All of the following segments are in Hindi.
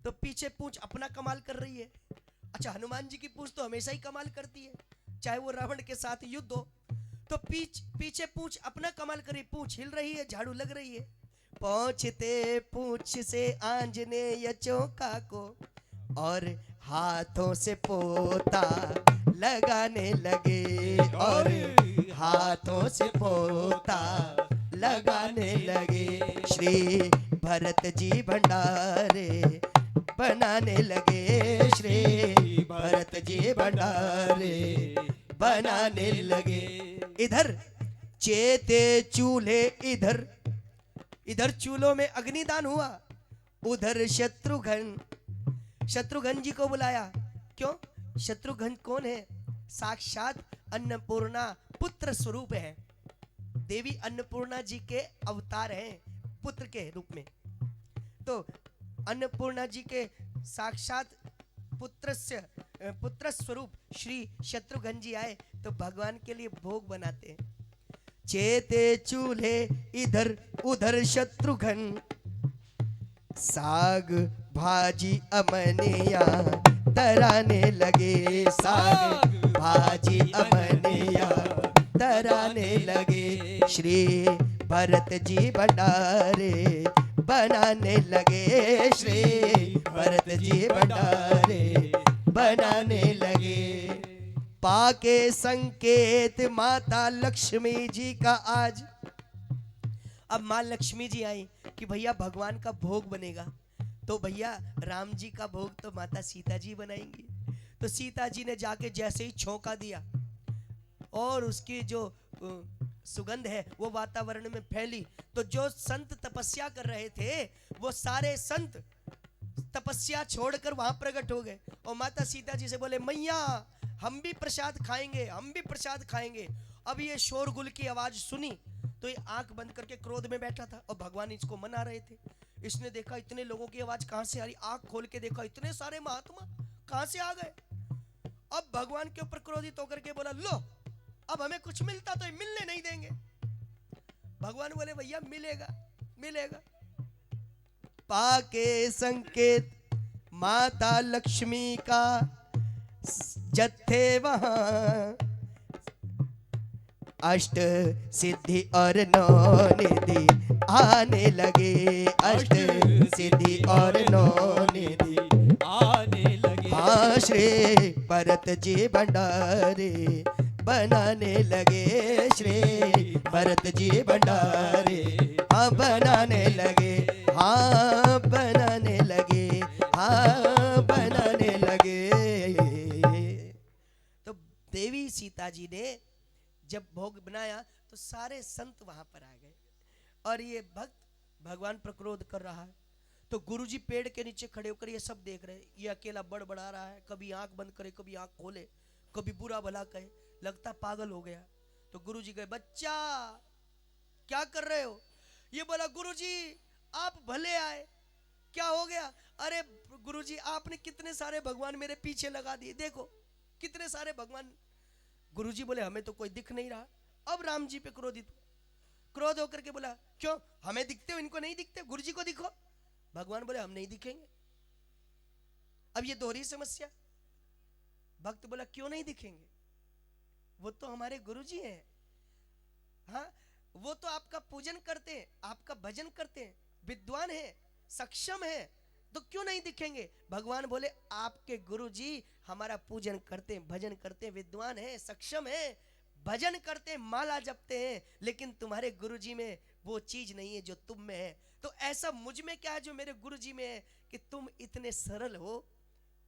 तो पीछे पूंछ अपना कमाल कर रही है। अच्छा, हनुमान जी की पूंछ तो हमेशा ही कमाल करती है, चाहे वो रावण के साथ युद्ध हो। तो पीछे पूंछ अपना कमाल करी, पूंछ हिल रही है, झाड़ू लग रही है। पहुंचते पूंछ से आंजनेय चौका को, और हाथों से पोता लगाने लगे, और हाथों से पोता लगाने लगे। श्री भरत जी भंडारे बनाने लगे, श्री भरत जी भंडारे बनाने लगे। इधर चेते चूल्हे, इधर इधर चूल्हों में अग्निदान हुआ, उधर शत्रुघ्न जी को बुलाया। क्यों? शत्रुघ्न कौन है? साक्षात अन्नपूर्णा पुत्र स्वरूप है। देवी अन्नपूर्णा जी के अवतार हैं पुत्र के रूप में। तो अन्नपूर्णा जी के साक्षात पुत्र स्वरूप श्री शत्रुघ्न जी आए तो भगवान के लिए भोग बनाते हैं। चेते चूल्हे इधर उधर शत्रुघ्न, साग भाजी अमनिया तराने लगे, साग भाजी अमनिया तराने लगे। श्री भरत जी भंडारे बनाने लगे, श्री भरत जी भंडारे बनाने लगे। पाके संकेत माता लक्ष्मी जी का आज। अब माँ लक्ष्मी जी आई कि भैया भगवान का भोग बनेगा, तो भैया राम जी का भोग तो माता सीता जी बनाएंगी। तो सीता जी ने जाके जैसे ही छौंका दिया और उसकी जो सुगंध है वो वातावरण में फैली, तो जो संत तपस्या कर रहे थे वो सारे संत तपस्या छोड़कर वहां प्रकट हो गए और माता सीता जी से बोले, मैया हम भी प्रसाद खाएंगे, हम भी प्रसाद खाएंगे। अब ये शोरगुल की आवाज सुनी तो ये आंख बंद करके क्रोध में बैठा था और भगवान इसको मना रहे थे। इसने देखा इतने लोगों की आवाज कहां से आ रही, आंख खोल के देखा इतने सारे महात्मा कहां से आ गए। अब भगवान के ऊपर क्रोधित होकर के बोला, लो अब हमें कुछ मिलता तो मिलने नहीं देंगे। भगवान बोले, भैया मिलेगा मिलेगा। पाके संकेत माता लक्ष्मी का जत्थे वहां, अष्ट सिद्धि और नौ निधि आने लगे, अष्ट सिद्धि और नौ निधि आने लगे। हाँ, श्री भरत जी भंडारे बनाने लगे, श्री भरत जी भंडारे हाँ बनाने लगे, हाँ बनाने लगे, हाँ बनाने लगे। तो देवी सीता जी ने जब भोग बनाया तो सारे संत वहां पर आ गए और ये भक्त भगवान पर क्रोध कर रहा है। तो गुरुजी पेड़ के नीचे खड़े होकर ये सब देख रहे हैं। ये अकेला बड़बड़ा रहा है, कभी आंख बंद करे, कभी आंख खोले, कभी बुरा भला कहे, लगता पागल हो गया। तो गुरुजी कहे, बच्चा क्या कर रहे हो? ये बोला, गुरुजी आप भले आए, क्या हो गया? अरे गुरुजी आपने कितने सारे भगवान मेरे पीछे लगा दिए, देखो कितने सारे भगवान। गुरुजी बोले, हमें तो कोई दिख नहीं रहा। अब राम जी पे क्रोध होकर के बोला, क्यों हमें दिखते हो, इनको नहीं दिखते? गुरुजी को दिखो। भगवान बोले, हम नहीं दिखेंगे। अब ये दोहरी समस्या। भक्त बोला, क्यों नहीं दिखेंगे? वो तो हमारे गुरुजी हैं। हाँ, वो तो आपका पूजन करते हैं, आपका भजन करते हैं, विद्वान है, सक्षम है, तो क्यों नहीं दिखेंगे? भगवान बोले, आपके गुरुजी हमारा पूजन करते हैं, भजन करते हैं, विद्वान है, सक्षम है, भजन करते हैं, माला जपते हैं, लेकिन तुम्हारे गुरुजी में वो चीज नहीं है जो तुम में है। तो ऐसा मुझ में क्या है जो मेरे गुरुजी में है कि तुम इतने सरल हो,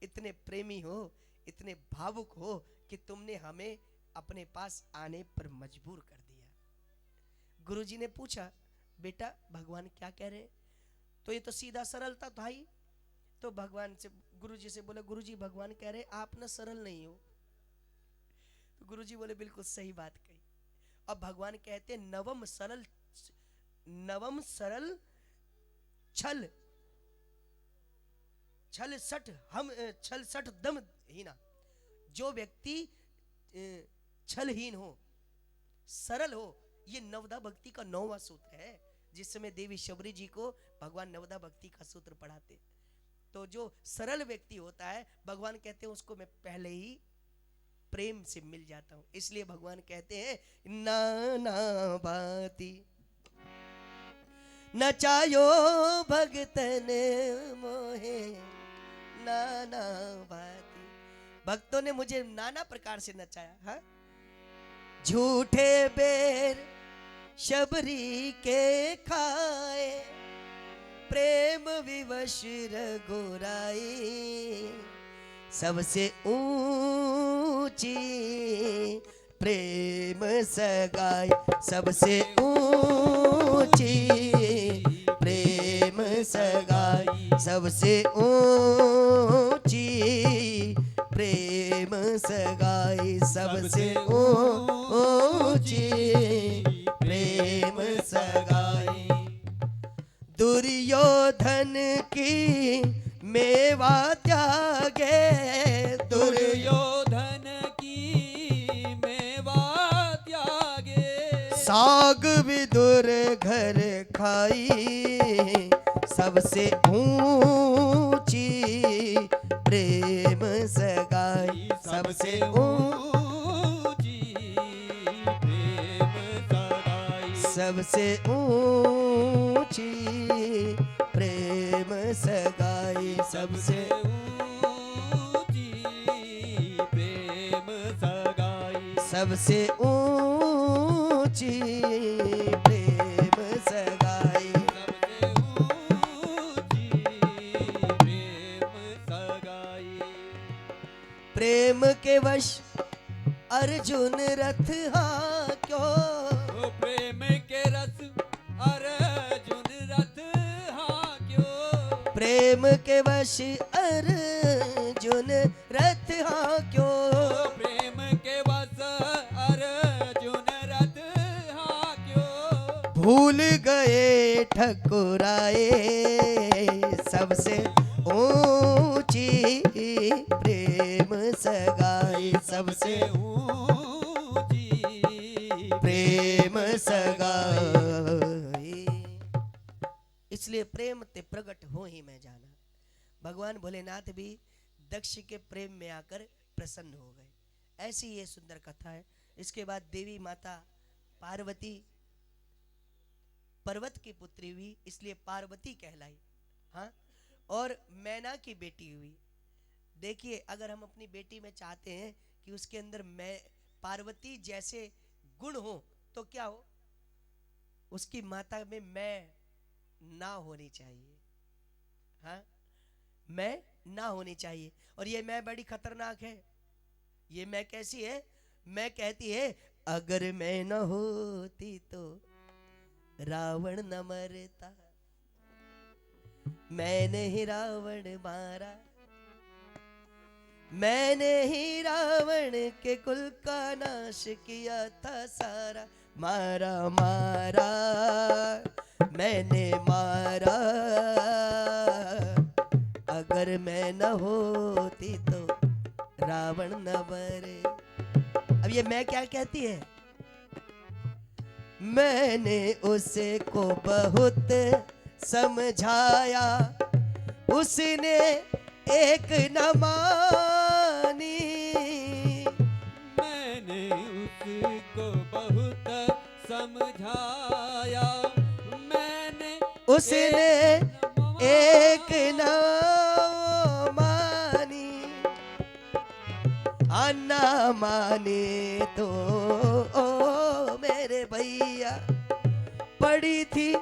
इतने प्रेमी हो, इतने भावुक हो कि तुमने हमें अपने पास आने पर मजबूर कर दिया। गुरुजी ने पूछा, बेटा भगवान क्या कह रहे हैं? तो ये तो सीधा सरल था भाई। तो भगवान से गुरुजी से बोले, गुरुजी भगवान कह रहे आप ना सरल नहीं हो। तो गुरुजी बोले, बिल्कुल सही बात कही। अब भगवान कहते हैं, नवम सरल छल छल सठ हम छल सठ दम हीना। जो व्यक्ति छलहीन हो, सरल हो, ये नवदा भक्ति का 9वां सूत्र है, जिस समय देवी शबरी जी को भगवान नवदा भक्ति का सूत्र पढ़ाते। तो जो सरल व्यक्ति होता है भगवान कहते हैं उसको मैं पहले ही प्रेम से मिल जाता हूं। इसलिए भगवान कहते हैं नाना भांति नचायो भगतन मोहे, नाना भांति भक्तों ने मुझे नाना प्रकार से नचाया। हाँ, झूठे बेर शबरी के खाए, प्रेम विवश रघुराई, सबसे ऊंची प्रेम सगाई, सबसे ऊंची प्रेम सगाई, सबसे ऊंची प्रेम सगाई, सबसे ऊंची प्रेम सगाई। दुर्योधन की मेवा त्यागे, दुर्योधन की मेवा त्यागे, साग विदुर घर खाई, सबसे ऊंची प्रेम सगाई, सबसे ऊंची प्रेम सगाई, सबसे ऊंची प्रेम सगाई, सबसे ऊंची प्रेम सगाई, सबसे ऊंची प्रेम सगाई। सबसे ऊंची प्रेम सगाई। प्रेम के वश अर्जुन रथ हाँ क्यों, ओ प्रेम के रस अर्जुन रथ हाँ क्यों, प्रेम के वश अर्जुन रथ हाँ क्यों, प्रेम के वश अर्जुन रथ हाँ क्यों, भूल गए ठकुराए, सबसे ऊंची प्रेम सगाई, सबसे ऊंची प्रेम सगाई। इसलिए प्रेम ते प्रकट हो ही मैं जाना। भगवान भोलेनाथ भी दक्ष के प्रेम में आकर प्रसन्न हो गए। ऐसी ये सुंदर कथा है। इसके बाद देवी माता पार्वती पर्वत की पुत्री हुई, इसलिए पार्वती कहलाई। हाँ, और मैना की बेटी हुई। देखिए, अगर हम अपनी बेटी में चाहते हैं कि उसके अंदर मैं पार्वती जैसे गुण हो तो क्या हो, उसकी माता में मैं ना होनी चाहिए। हाँ, मैं ना होनी चाहिए। और ये मैं बड़ी खतरनाक है। ये मैं कैसी है? मैं कहती है अगर मैं न होती तो रावण न मरता, मैंने ही रावण मारा, मैंने ही रावण के कुल का नाश किया था सारा, मारा मारा मैंने मारा, अगर मैं न होती तो रावण न मरे। अब ये मैं क्या कहती है? मैंने उसे को बहुत समझाया, उसने एक न मानी, मैंने उसको बहुत समझाया, मैंने उसने एक न मानी, अन्ना माने तो ओ मेरे भैया पड़ी थी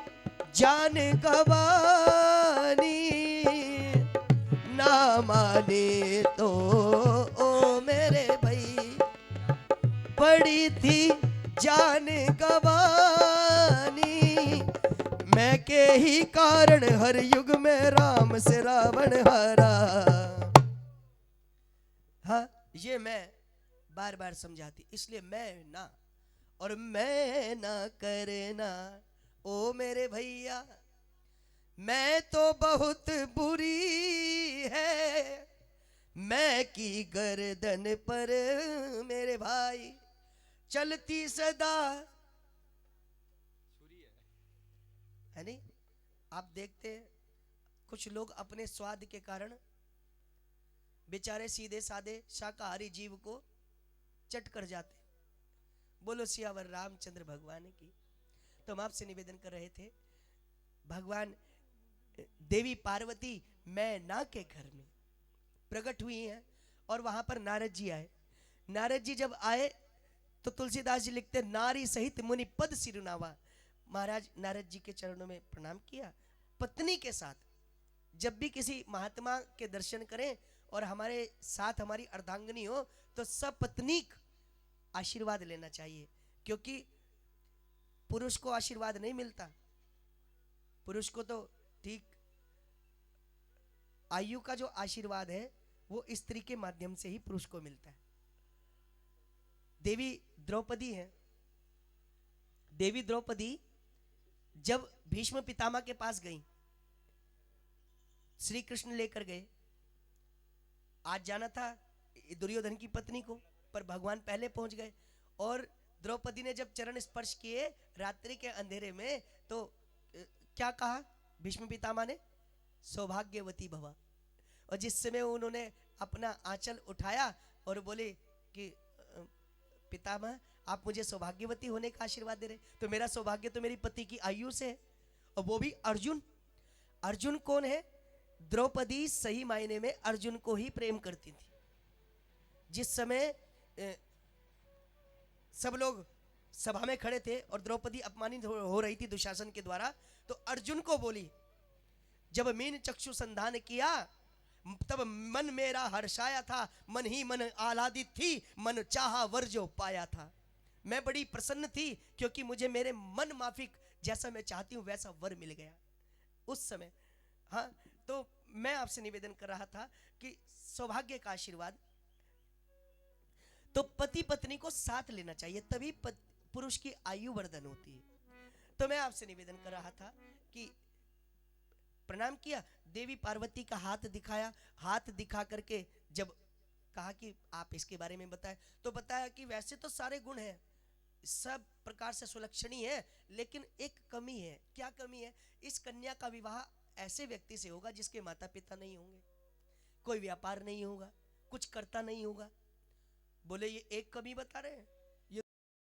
जान गवानी, ना माने तो ओ मेरे भाई पड़ी थी जान गवानी, मैं के ही कारण हर युग में राम से रावण हारा। हाँ, ये मैं बार बार समझाती, इसलिए मैं ना और मैं ना करना ओ मेरे भैया, मैं तो बहुत बुरी है, मैं की गर्दन पर मेरे भाई चलती सदा है नहीं। आप देखते हैं कुछ लोग अपने स्वाद के कारण बेचारे सीधे साधे शाकाहारी जीव को चट कर जाते। बोलो सियावर रामचंद्र भगवान की। तो हम आपसे निवेदन कर रहे थे, भगवान देवी पार्वती मैना के घर में प्रकट हुई हैं और वहां पर नारद जी आए। नारद जी जब आए तो तुलसीदास जी लिखते, नारी सहित मुनि पद सिरुनावा। महाराज नारद जी के चरणों में प्रणाम किया। पत्नी के साथ जब भी किसी महात्मा के दर्शन करें और हमारे साथ हमारी अर्धांगिनी हो तो सपत्नीक आशीर्वाद लेना चाहिए, क्योंकि पुरुष को आशीर्वाद नहीं मिलता। पुरुष को तो ठीक आयु का जो आशीर्वाद है वो स्त्री के माध्यम से ही पुरुष को मिलता है। देवी द्रौपदी है, देवी द्रौपदी जब भीष्म पितामह के पास गई, श्री कृष्ण लेकर गए। आज जाना था दुर्योधन की पत्नी को, पर भगवान पहले पहुंच गए और द्रौपदी ने जब चरण स्पर्श किए रात्रि के अंधेरे में तो क्या कहा भीष्म पितामह ने, सौभाग्यवती भवा। और जिस समय उन्होंने अपना आंचल उठाया और बोले कि पितामह आप मुझे सौभाग्यवती होने का आशीर्वाद दे रहे, तो मेरा सौभाग्य तो मेरी पति की आयु से है, और वो भी अर्जुन। अर्जुन कौन है? द्रौपदी सही मायने में अर्जुन को ही प्रेम करती थी। जिस समय सब लोग सभा में खड़े थे और द्रौपदी अपमानित हो रही थी दुशासन के द्वारा, तो अर्जुन को बोली, जब मीन चक्षु संधान किया तब मन मेरा हर्षाया था, मन ही मन आह्लादित थी, मन चाहा वर जो पाया था। मैं बड़ी प्रसन्न थी क्योंकि मुझे मेरे मन माफिक जैसा मैं चाहती हूं वैसा वर मिल गया उस समय। हाँ, तो मैं आपसे निवेदन कर रहा था कि सौभाग्य का आशीर्वाद तो पति पत्नी को साथ लेना चाहिए, तभी पुरुष की आयु वर्धन होती है। तो मैं आपसे निवेदन कर रहा था कि प्रणाम किया, देवी पार्वती का हाथ दिखाया, हाथ दिखा करके जब कहा कि आप इसके बारे में बताएं, तो बताया कि वैसे तो सारे गुण हैं, सब प्रकार से सुलक्षणी है, लेकिन एक कमी है। क्या कमी है? इस कन्या का विवाह ऐसे व्यक्ति से होगा जिसके माता पिता नहीं होंगे, कोई व्यापार नहीं होगा, कुछ करता नहीं होगा। बोले ये एक कमी बता रहे हैं।